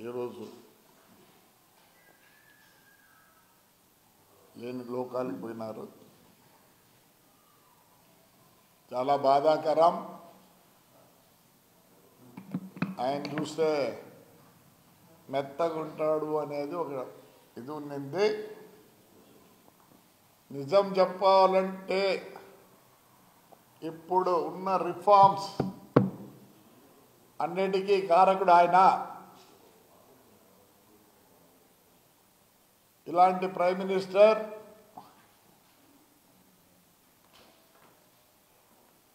ఈరోజు లేని లోకాలకు పోయినారు. చాలా బాధాకరం. ఆయన చూస్తే మెత్తగుంటాడు అనేది ఒక ఇది ఉన్నింది. నిజం చెప్పాలంటే ఇప్పుడు ఉన్న రిఫార్మ్స్ అన్నిటికీ కారకుడు ఆయన. ఇలాంటి ప్రైమ్ మినిస్టర్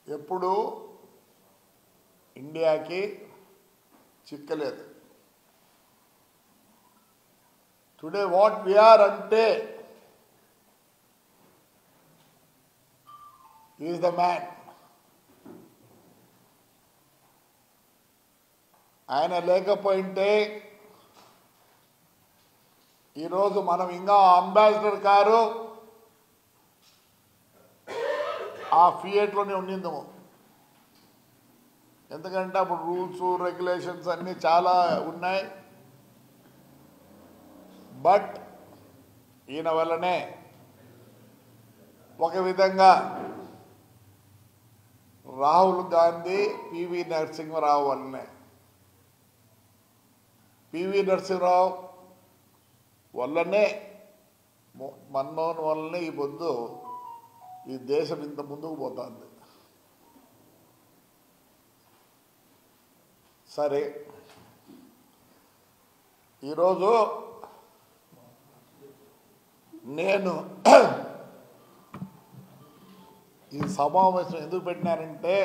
ఎప్పుడు ఇండియాకి చిక్కలేదు. టుడే వాట్ వీఆర్ అంటే ఈజ్ ద మ్యాన్. ఆయన లేకపోయింటే ఈరోజు మనం ఇంకా అంబాసిడర్ కారు ఆ ఫియట్లోనే ఉండిందము. ఎందుకంటే అప్పుడు రూల్స్ రెగ్యులేషన్స్ అన్నీ చాలా ఉన్నాయి. బట్ ఈయన వల్లనే ఒక విధంగా రాహుల్ గాంధీ పివి నరసింహరావు వల్లనే, పివి నరసింహరావు వల్లనే, మన్మోహన్ వల్లనే ఈ పొద్దు ఈ దేశం ఇంత ముందుకు పోతుంది. సరే, ఈరోజు నేను ఈ సమావేశం ఎందుకు పెట్టినానంటే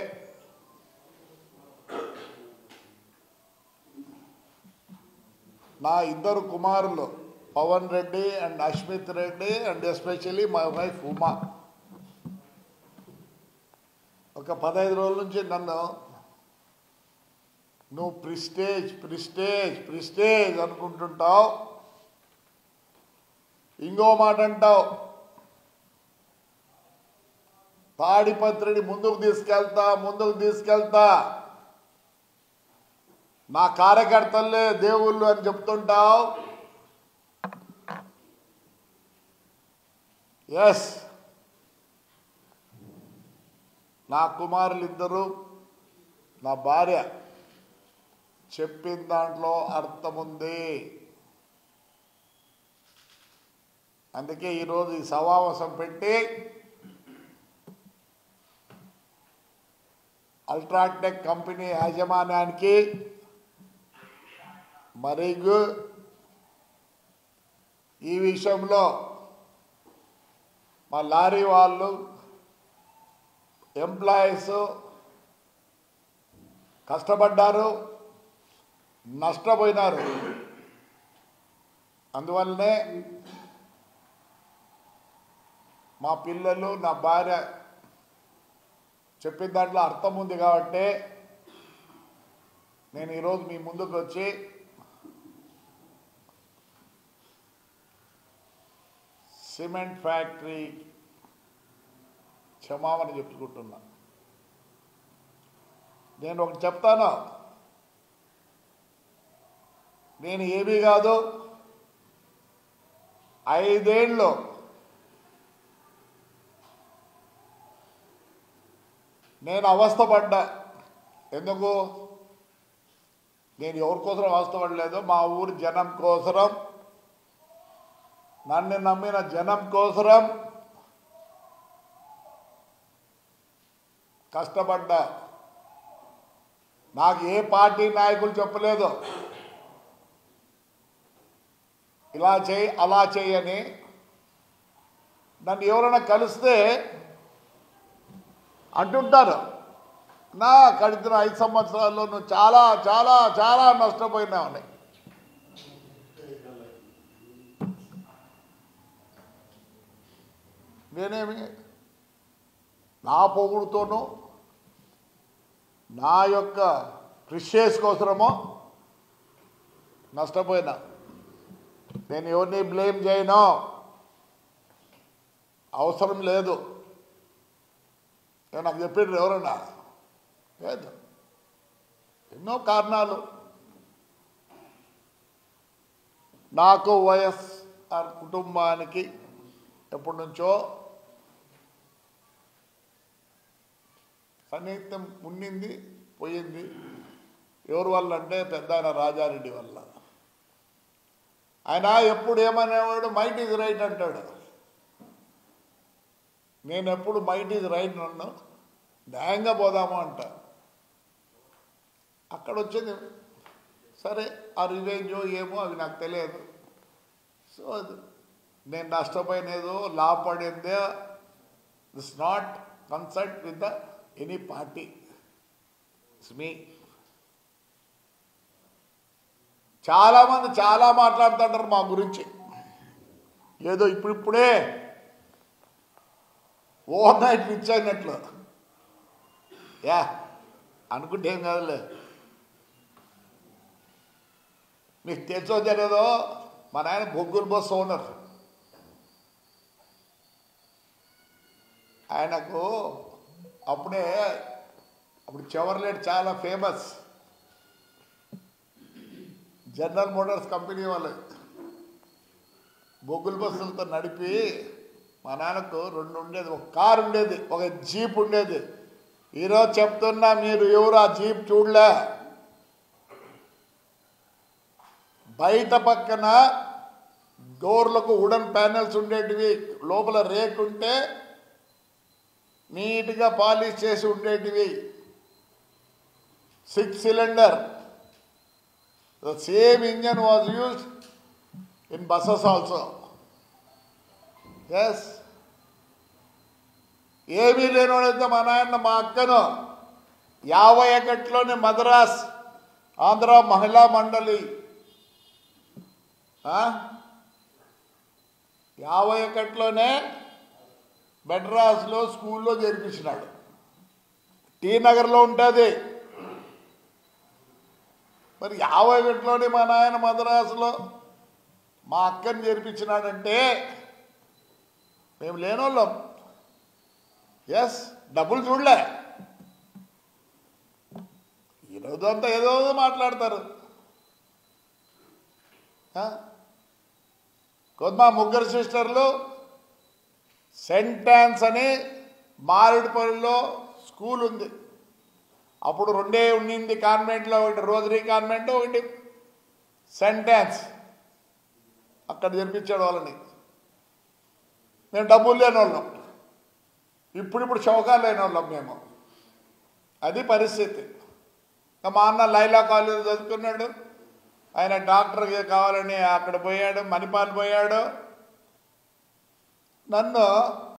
నా ఇద్దరు కుమారులు Pavan Reddy and Ashmit Reddy and especially my wife Uma ఒక 15 రోజుల నుంచి నన్ను నువ్వు ప్రిస్టేజ్ ప్రిస్టేజ్ ప్రిస్టేజ్ అనుకుంటుంటావు, ఇంకో మాట అంటావు, తాడిపత్రిని ముందుకు తీసుకెళ్తా, నా కార్యకర్తలే దేవుళ్ళు అని చెప్తుంటావు. ఎస్, నా కుమారులు ఇద్దరు, నా భార్య చెప్పిన దాంట్లో అర్థం ఉంది. అందుకే ఈరోజు ఈ సమావేశం పెట్టి అల్ట్రాటెక్ కంపెనీ యాజమాన్యానికి మరియు ఈ విషయంలో మా లారీ వాళ్ళు ఎంప్లాయీస్ కష్టపడ్డారు, నష్టపోయినారు. అందువల్లనే మా పిల్లలు, నా భార్య చెప్పిన దాంట్లో అర్థం ఉంది కాబట్టి నేను ఈరోజు మీ ముందుకు వచ్చి సిమెంట్ ఫ్యాక్టరీ క్షమాపణ చెప్పుకుంటున్నా. నేను ఒకటి చెప్తాను, నేను ఏమీ కాదు, 5 ఏళ్ళు నేను అవస్థపడ్డా. ఎందుకు? నేను ఎవరి కోసం అవస్థపడలేదు, మా ఊరి జనం కోసరం, నన్ను నమ్మిన జనం కోసరం కష్టపడ్డా. నాకు ఏ పార్టీ నాయకులు చెప్పలేదు ఇలా చేయి అలా చేయని. నన్ను ఎవరైనా కలిస్తే అంటుంటారు, నా గడిచిన 5 సంవత్సరాల్లో నువ్వు చాలా చాలా చాలా నష్టపోయినావని. నేనేమి నా పొగుడుతోనూ నా యొక్క ప్రిషియస్ కోసమో నష్టపోయినా. నేను ఎవరిని బ్లేమ్ చేయను, అవసరం లేదు. నాకు చెప్పారు ఎవరన్నా? లేదు, ఎన్నో కారణాలు. నాకు వైఎస్ఆర్ కుటుంబానికి ఎప్పటి నుంచో సన్నిహితం ఉండింది, పోయింది. ఎవరి వల్ల అంటే పెద్ద ఆయన రాజారెడ్డి వల్ల. ఆయన ఎప్పుడు ఏమనేవాడు, మైట్ ఈజ్ రైట్ అంటాడు. నేను ఎప్పుడు మైట్ ఈజ్ రైట్ నన్ను న్యాయంగా పోదాము అంట. అక్కడ వచ్చేది సరే, ఆ రివెంజ్ ఏమో అవి నాకు తెలియదు. సో నేను నష్టపోయినదో లాభపడిందే this not consult with the any party, it's me. చాలామంది చాలా మాట్లాడుతుంటారు మా గురించి, ఏదో ఇప్పుడిప్పుడే ఓవర్ నైట్ రిచ్ అయినట్లు. యా అనుకుంటే ఏం కాదులే. మీకు తెచ్చో తెలియదో, మా నాయన బొగ్గుల బస్సు ఓనర్. ఆయనకు అప్పుడు చెవర్లెట్ చాలా ఫేమస్. జనరల్ మోటార్స్ కంపెనీ వాళ్ళు బొగ్గుల బస్సులతో నడిపి మా నాన్నకు 2 ఉండేది, ఒక కారు ఉండేది, ఒక జీప్ ఉండేది. ఈరోజు చెప్తున్నా, మీరు ఎవరు ఆ జీప్ చూడలే. బయట పక్కన డోర్లకు వుడన్ ప్యానెల్స్ ఉండేటివి, లోపల రేక్ ఉంటే నీట్గా పాలిష్ చేసి ఉండేటివి. 6 cylinder. The same engine was used in buses also. Yes. ఏమీ లేనోడైతే మా నాయన మా అక్కను 51లోనే మద్రాస్ ఆంధ్ర మహిళా మండలి 51లోనే మెడ్రాస్లో స్కూల్లో చేర్పించినాడు. టీ నగర్లో ఉంటుంది. మరి 51లోనే మా నాయన మద్రాసులో మా అక్కని చేర్పించినాడంటే మేము లేనోళ్ళం. ఎస్, డబ్బులు చూడలే. ఈరోజు అంతా ఏదో మాట్లాడతారు. కొంత ముగ్గురు సిస్టర్లు సెంట్ ఆన్స్ అని మారేడుపల్లిలో స్కూల్ ఉంది. అప్పుడు 2 ఉండింది కాన్వెంట్లో, ఒకటి రోజరీ కాన్వెంట్, ఒకటి సెంట్ ఆన్స్. అక్కడ జరిపించాడు వాళ్ళని. మేము డబ్బులు లేని వాళ్ళం, ఇప్పుడు చౌకాలు లేని వాళ్ళం మేము. అది పరిస్థితి. మా అన్న లైలా కాలేజ్ చదువుకున్నాడు. ఆయన డాక్టర్ కావాలని అక్కడ పోయాడు, మణిపాల్ పోయాడు. నన్ను